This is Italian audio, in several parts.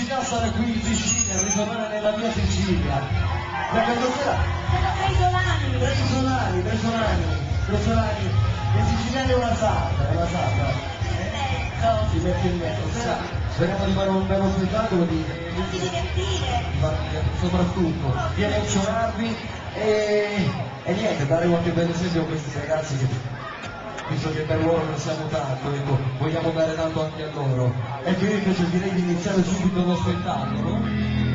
felicità stare qui in Sicilia, ritornare nella mia Sicilia. Perché cos'era? Presolani. I siciliani è una santa. Si mette in mezzo. Speriamo di fare un bello spettacolo, di divertire. Soprattutto di emozionarvi e niente, dare qualche bel esempio a questi ragazzi che, visto che per loro non siamo tanto, ecco, vogliamo dare tanto anche a loro. E quindi invece direi di iniziare subito lo spettacolo.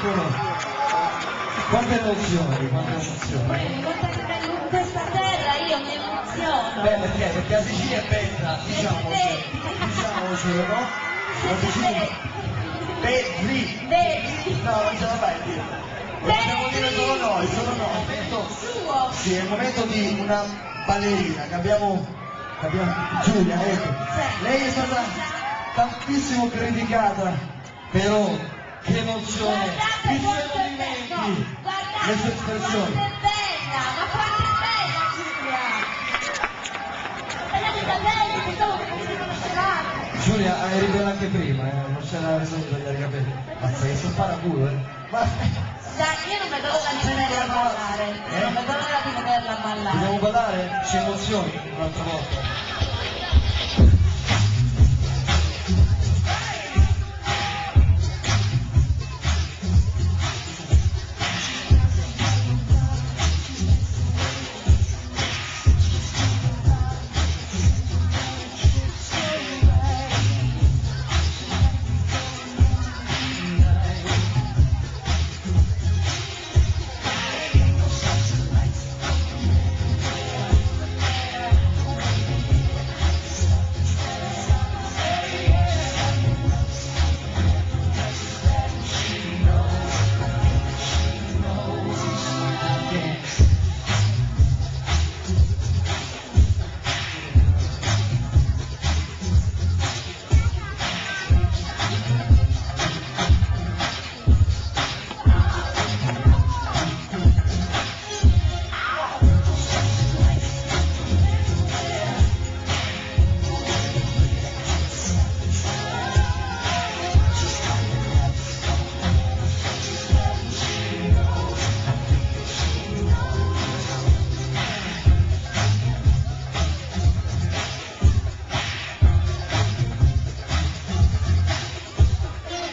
Eccolo. Quante emozioni. In questa terra io mi emoziono. Beh, perché? Perché la Sicilia è bella, diciamocelo, no? La Sicilia vedi. No, non ce la fai a dire. Lo dobbiamo dire solo noi. Sì, è il momento di una ballerina che abbiamo Giulia, ecco. Lei è stata tantissimo criticata, però che emozione, che sentimenti, le sue espressioni. Quanto è bella, ma quanto è bella Giulia! Pensavo che non si conoscevate. Giulia, eri bella anche prima, non c'era bisogno di tagliare i capelli. Mazza che sono paraculo, Dai, io non vedo l'ora di vederla ballare. Non vedo l'ora di vederla ballare. Vogliamo ballare? Ci emozioni un'altra volta.